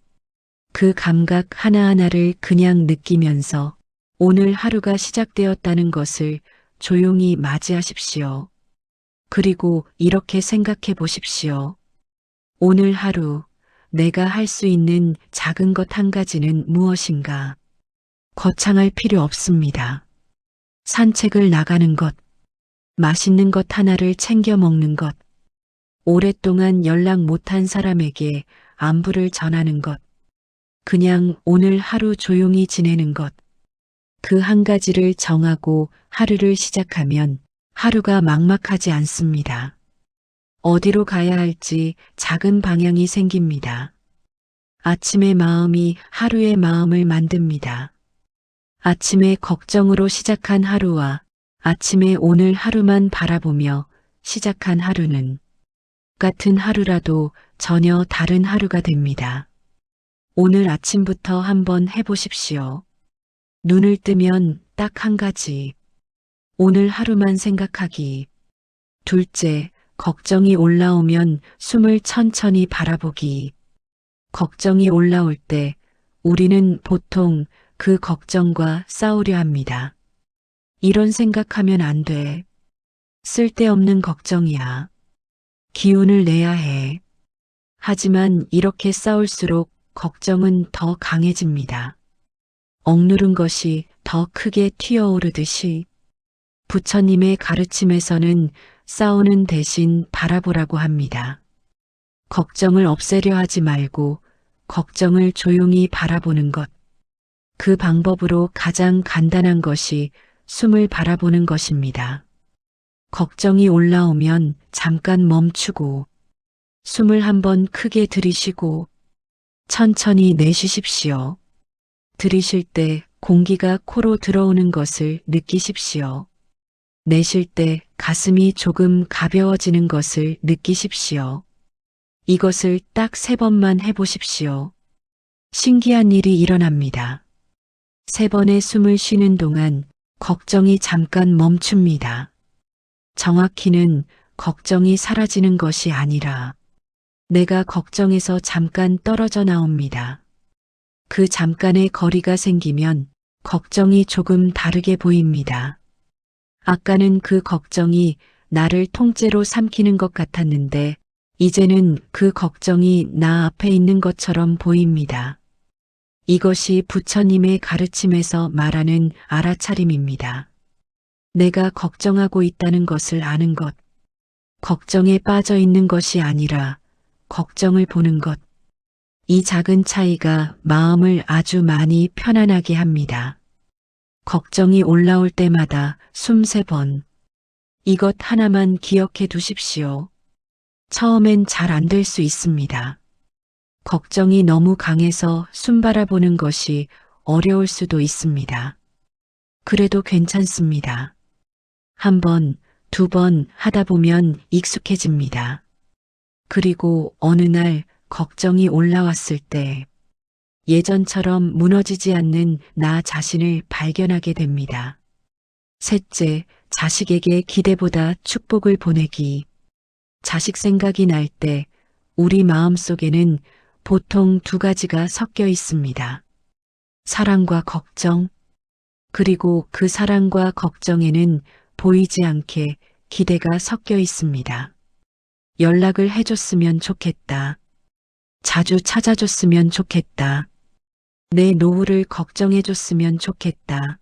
그 감각 하나하나를 그냥 느끼면서 오늘 하루가 시작되었다는 것을 조용히 맞이하십시오. 그리고 이렇게 생각해 보십시오. 오늘 하루 내가 할 수 있는 작은 것 한 가지는 무엇인가? 거창할 필요 없습니다. 산책을 나가는 것, 맛있는 것 하나를 챙겨 먹는 것, 오랫동안 연락 못한 사람에게 안부를 전하는 것, 그냥 오늘 하루 조용히 지내는 것, 그 한 가지를 정하고 하루를 시작하면 하루가 막막하지 않습니다. 어디로 가야 할지 작은 방향이 생깁니다. 아침의 마음이 하루의 마음을 만듭니다. 아침에 걱정으로 시작한 하루와 아침에 오늘 하루만 바라보며 시작한 하루는 같은 하루라도 전혀 다른 하루가 됩니다. 오늘 아침부터 한번 해보십시오. 눈을 뜨면 딱 한 가지. 오늘 하루만 생각하기. 둘째, 걱정이 올라오면 숨을 천천히 바라보기. 걱정이 올라올 때 우리는 보통 그 걱정과 싸우려 합니다. 이런 생각하면 안 돼. 쓸데없는 걱정이야. 기운을 내야 해. 하지만 이렇게 싸울수록 걱정은 더 강해집니다. 억누른 것이 더 크게 튀어오르듯이 부처님의 가르침에서는 싸우는 대신 바라보라고 합니다. 걱정을 없애려 하지 말고 걱정을 조용히 바라보는 것. 그 방법으로 가장 간단한 것이 숨을 바라보는 것입니다. 걱정이 올라오면 잠깐 멈추고 숨을 한번 크게 들이쉬고 천천히 내쉬십시오. 들이쉴 때 공기가 코로 들어오는 것을 느끼십시오. 내쉴 때 가슴이 조금 가벼워지는 것을 느끼십시오. 이것을 딱 3번만 해보십시오. 신기한 일이 일어납니다. 3번의 숨을 쉬는 동안 걱정이 잠깐 멈춥니다. 정확히는 걱정이 사라지는 것이 아니라 내가 걱정에서 잠깐 떨어져 나옵니다. 그 잠깐의 거리가 생기면 걱정이 조금 다르게 보입니다. 아까는 그 걱정이 나를 통째로 삼키는 것 같았는데 이제는 그 걱정이 나 앞에 있는 것처럼 보입니다. 이것이 부처님의 가르침에서 말하는 알아차림입니다. 내가 걱정하고 있다는 것을 아는 것, 걱정에 빠져 있는 것이 아니라 걱정을 보는 것. 이 작은 차이가 마음을 아주 많이 편안하게 합니다. 걱정이 올라올 때마다 숨 3번. 이것 하나만 기억해 두십시오. 처음엔 잘 안 될 수 있습니다. 걱정이 너무 강해서 숨 바라보는 것이 어려울 수도 있습니다. 그래도 괜찮습니다. 1번, 2번 하다 보면 익숙해집니다. 그리고 어느 날 걱정이 올라왔을 때 예전처럼 무너지지 않는 나 자신을 발견하게 됩니다. 셋째, 자식에게 기대보다 축복을 보내기. 자식 생각이 날 때 우리 마음속에는 보통 2가지가 섞여 있습니다. 사랑과 걱정, 그리고 그 사랑과 걱정에는 보이지 않게 기대가 섞여 있습니다. 연락을 해줬으면 좋겠다. 자주 찾아줬으면 좋겠다. 내 노후를 걱정해줬으면 좋겠다.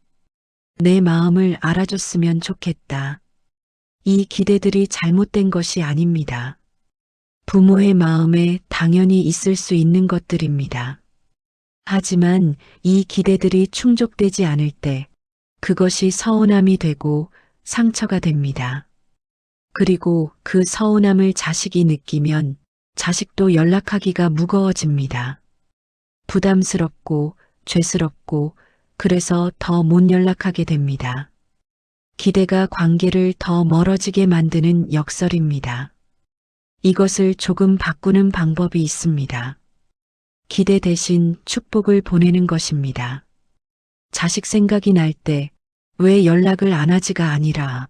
내 마음을 알아줬으면 좋겠다. 이 기대들이 잘못된 것이 아닙니다. 부모의 마음에 당연히 있을 수 있는 것들입니다. 하지만 이 기대들이 충족되지 않을 때 그것이 서운함이 되고 상처가 됩니다. 그리고 그 서운함을 자식이 느끼면 자식도 연락하기가 무거워집니다. 부담스럽고 죄스럽고 그래서 더 못 연락하게 됩니다. 기대가 관계를 더 멀어지게 만드는 역설입니다. 이것을 조금 바꾸는 방법이 있습니다. 기대 대신 축복을 보내는 것입니다. 자식 생각이 날 때 왜 연락을 안 하지가 아니라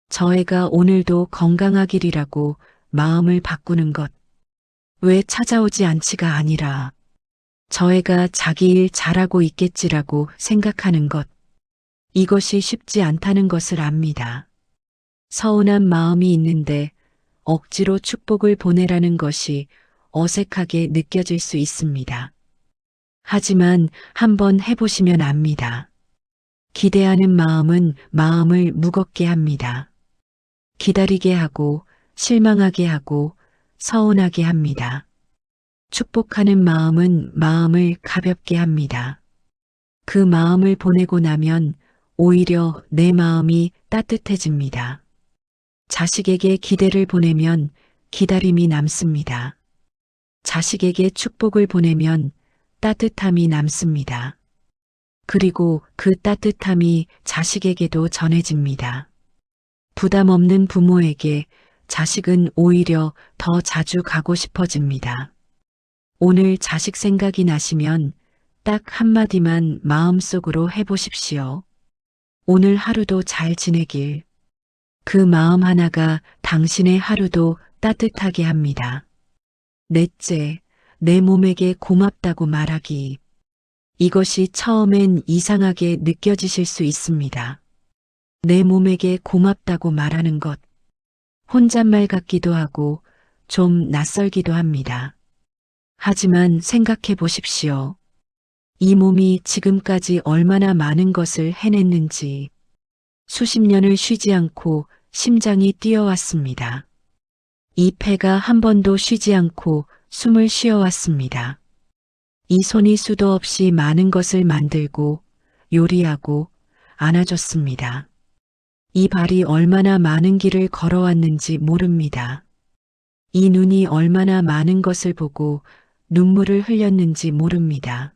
저 애가 오늘도 건강하기리라고 마음을 바꾸는 것. 왜 찾아오지 않지가 아니라 저 애가 자기 일 잘하고 있겠지라고 생각하는 것. 이것이 쉽지 않다는 것을 압니다. 서운한 마음이 있는데 억지로 축복을 보내라는 것이 어색하게 느껴질 수 있습니다. 하지만 한번 해보시면 압니다. 기대하는 마음은 마음을 무겁게 합니다. 기다리게 하고 실망하게 하고 서운하게 합니다. 축복하는 마음은 마음을 가볍게 합니다. 그 마음을 보내고 나면 오히려 내 마음이 따뜻해집니다. 자식에게 기대를 보내면 기다림이 남습니다. 자식에게 축복을 보내면 따뜻함이 남습니다. 그리고 그 따뜻함이 자식에게도 전해집니다. 부담 없는 부모에게 자식은 오히려 더 자주 가고 싶어집니다. 오늘 자식 생각이 나시면 딱 한마디만 마음속으로 해보십시오. 오늘 하루도 잘 지내길. 그 마음 하나가 당신의 하루도 따뜻하게 합니다. 넷째, 내 몸에게 고맙다고 말하기. 이것이 처음엔 이상하게 느껴지실 수 있습니다. 내 몸에게 고맙다고 말하는 것. 혼잣말 같기도 하고 좀 낯설기도 합니다. 하지만 생각해 보십시오. 이 몸이 지금까지 얼마나 많은 것을 해냈는지. 수십 년을 쉬지 않고 심장이 뛰어왔습니다. 이 폐가 한 번도 쉬지 않고 숨을 쉬어왔습니다. 이 손이 수도 없이 많은 것을 만들고 요리하고 안아줬습니다. 이 발이 얼마나 많은 길을 걸어왔는지 모릅니다. 이 눈이 얼마나 많은 것을 보고 눈물을 흘렸는지 모릅니다.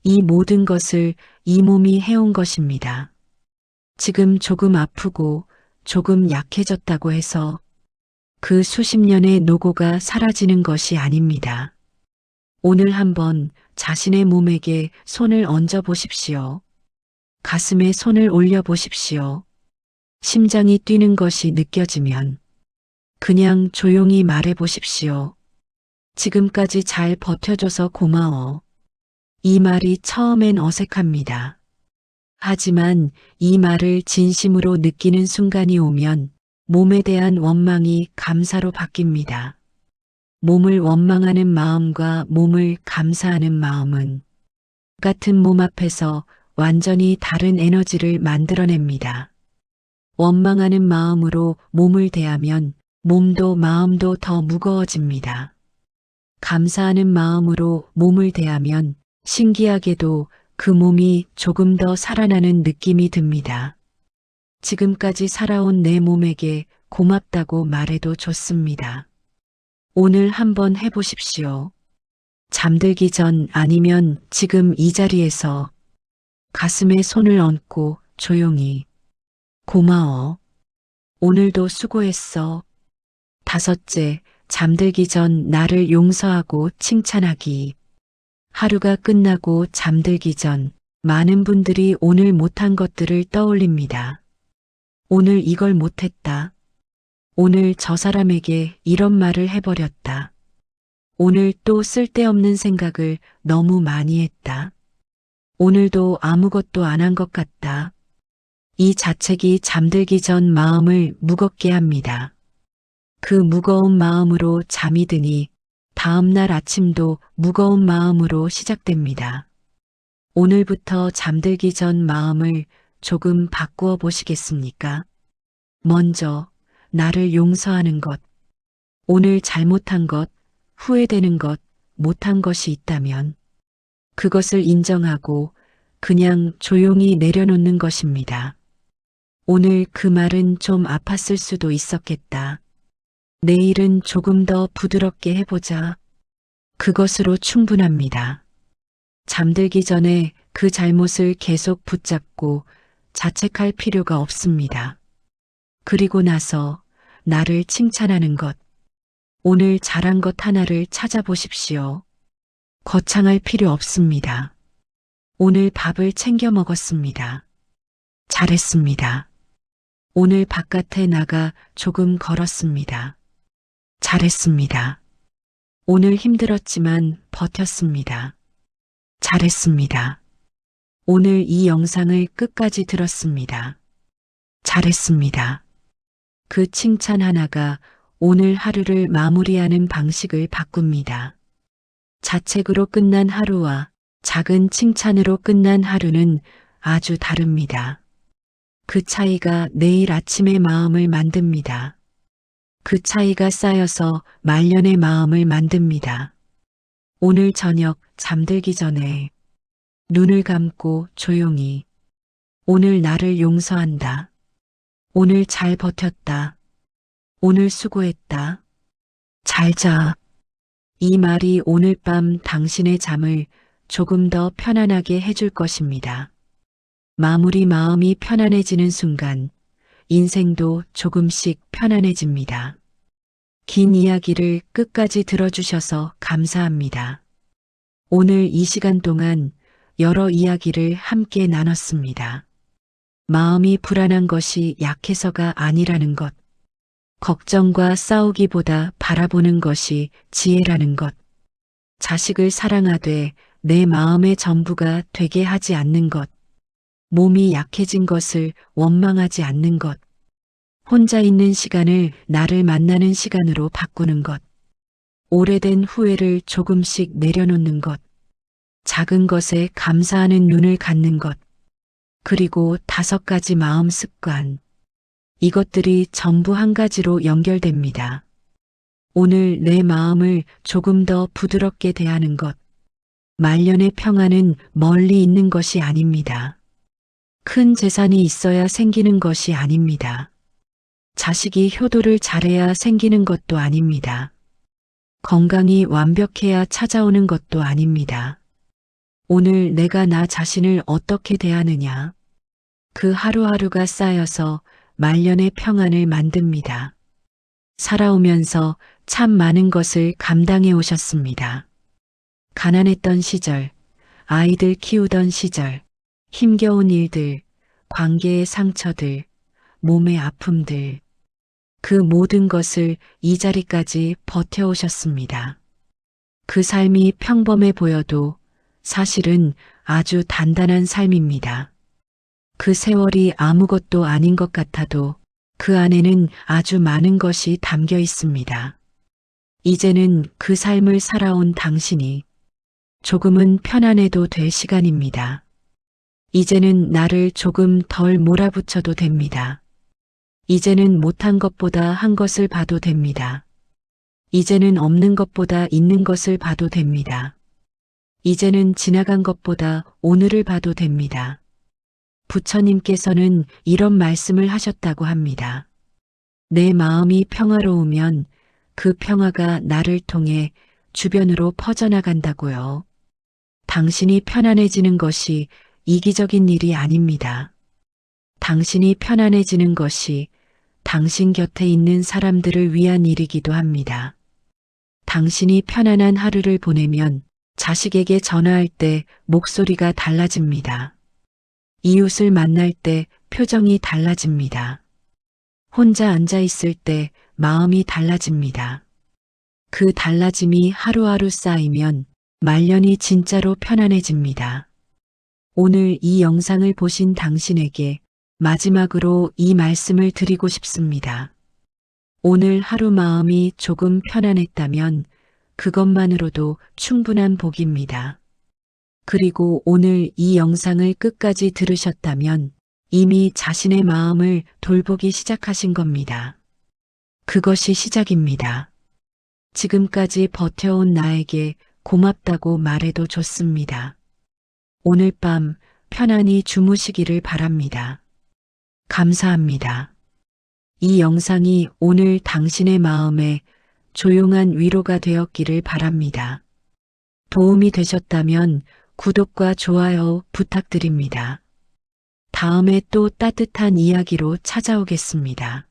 이 모든 것을 이 몸이 해온 것입니다. 지금 조금 아프고 조금 약해졌다고 해서 그 수십 년의 노고가 사라지는 것이 아닙니다. 오늘 한번 자신의 몸에게 손을 얹어 보십시오. 가슴에 손을 올려 보십시오. 심장이 뛰는 것이 느껴지면 그냥 조용히 말해 보십시오. 지금까지 잘 버텨줘서 고마워. 이 말이 처음엔 어색합니다. 하지만 이 말을 진심으로 느끼는 순간이 오면 몸에 대한 원망이 감사로 바뀝니다. 몸을 원망하는 마음과 몸을 감사하는 마음은 같은 몸 앞에서 완전히 다른 에너지를 만들어냅니다. 원망하는 마음으로 몸을 대하면 몸도 마음도 더 무거워집니다. 감사하는 마음으로 몸을 대하면 신기하게도 그 몸이 조금 더 살아나는 느낌이 듭니다. 지금까지 살아온 내 몸에게 고맙다고 말해도 좋습니다. 오늘 한번 해보십시오. 잠들기 전 아니면 지금 이 자리에서 가슴에 손을 얹고 조용히 고마워. 오늘도 수고했어. 다섯째, 잠들기 전 나를 용서하고 칭찬하기. 하루가 끝나고 잠들기 전 많은 분들이 오늘 못한 것들을 떠올립니다. 오늘 이걸 못했다. 오늘 저 사람에게 이런 말을 해버렸다. 오늘 또 쓸데없는 생각을 너무 많이 했다. 오늘도 아무것도 안 한 것 같다. 이 자책이 잠들기 전 마음을 무겁게 합니다. 그 무거운 마음으로 잠이 드니 다음 날 아침도 무거운 마음으로 시작됩니다. 오늘부터 잠들기 전 마음을 조금 바꾸어 보시겠습니까? 먼저 나를 용서하는 것, 오늘 잘못한 것, 후회되는 것, 못한 것이 있다면 그것을 인정하고 그냥 조용히 내려놓는 것입니다. 오늘 그 말은 좀 아팠을 수도 있었겠다. 내일은 조금 더 부드럽게 해보자. 그것으로 충분합니다. 잠들기 전에 그 잘못을 계속 붙잡고 자책할 필요가 없습니다. 그리고 나서 나를 칭찬하는 것, 오늘 잘한 것 하나를 찾아보십시오. 거창할 필요 없습니다. 오늘 밥을 챙겨 먹었습니다. 잘했습니다. 오늘 바깥에 나가 조금 걸었습니다. 잘했습니다. 오늘 힘들었지만 버텼습니다. 잘했습니다. 오늘 이 영상을 끝까지 들었습니다. 잘했습니다. 그 칭찬 하나가 오늘 하루를 마무리하는 방식을 바꿉니다. 자책으로 끝난 하루와 작은 칭찬으로 끝난 하루는 아주 다릅니다. 그 차이가 내일 아침의 마음을 만듭니다. 그 차이가 쌓여서 말년의 마음을 만듭니다. 오늘 저녁 잠들기 전에 눈을 감고 조용히 오늘 나를 용서한다. 오늘 잘 버텼다. 오늘 수고했다. 잘 자. 이 말이 오늘 밤 당신의 잠을 조금 더 편안하게 해줄 것입니다. 마무리 마음이 편안해지는 순간 인생도 조금씩 편안해집니다. 긴 이야기를 끝까지 들어주셔서 감사합니다. 오늘 이 시간 동안 여러 이야기를 함께 나눴습니다. 마음이 불안한 것이 약해서가 아니라는 것, 걱정과 싸우기보다 바라보는 것이 지혜라는 것, 자식을 사랑하되 내 마음의 전부가 되게 하지 않는 것, 몸이 약해진 것을 원망하지 않는 것, 혼자 있는 시간을 나를 만나는 시간으로 바꾸는 것, 오래된 후회를 조금씩 내려놓는 것, 작은 것에 감사하는 눈을 갖는 것, 그리고 5가지 마음 습관. 이것들이 전부 한 가지로 연결됩니다. 오늘 내 마음을 조금 더 부드럽게 대하는 것. 말년의 평안은 멀리 있는 것이 아닙니다. 큰 재산이 있어야 생기는 것이 아닙니다. 자식이 효도를 잘해야 생기는 것도 아닙니다. 건강이 완벽해야 찾아오는 것도 아닙니다. 오늘 내가 나 자신을 어떻게 대하느냐. 그 하루하루가 쌓여서 말년의 평안을 만듭니다. 살아오면서 참 많은 것을 감당해 오셨습니다. 가난했던 시절, 아이들 키우던 시절, 힘겨운 일들, 관계의 상처들, 몸의 아픔들, 그 모든 것을 이 자리까지 버텨오셨습니다. 그 삶이 평범해 보여도 사실은 아주 단단한 삶입니다. 그 세월이 아무것도 아닌 것 같아도 그 안에는 아주 많은 것이 담겨 있습니다. 이제는 그 삶을 살아온 당신이 조금은 편안해도 될 시간입니다. 이제는 나를 조금 덜 몰아붙여도 됩니다. 이제는 못한 것보다 한 것을 봐도 됩니다. 이제는 없는 것보다 있는 것을 봐도 됩니다. 이제는 지나간 것보다 오늘을 봐도 됩니다. 부처님께서는 이런 말씀을 하셨다고 합니다. 내 마음이 평화로우면 그 평화가 나를 통해 주변으로 퍼져나간다고요. 당신이 편안해지는 것이 이기적인 일이 아닙니다. 당신이 편안해지는 것이 당신 곁에 있는 사람들을 위한 일이기도 합니다. 당신이 편안한 하루를 보내면 자식에게 전화할 때 목소리가 달라집니다. 이웃을 만날 때 표정이 달라집니다. 혼자 앉아 있을 때 마음이 달라집니다. 그 달라짐이 하루하루 쌓이면 말년이 진짜로 편안해집니다. 오늘 이 영상을 보신 당신에게 마지막으로 이 말씀을 드리고 싶습니다. 오늘 하루 마음이 조금 편안했다면 그것만으로도 충분한 복입니다. 그리고 오늘 이 영상을 끝까지 들으셨다면 이미 자신의 마음을 돌보기 시작하신 겁니다. 그것이 시작입니다. 지금까지 버텨온 나에게 고맙다고 말해도 좋습니다. 오늘 밤 편안히 주무시기를 바랍니다. 감사합니다. 이 영상이 오늘 당신의 마음에 조용한 위로가 되었기를 바랍니다. 도움이 되셨다면 구독과 좋아요 부탁드립니다. 다음에 또 따뜻한 이야기로 찾아오겠습니다.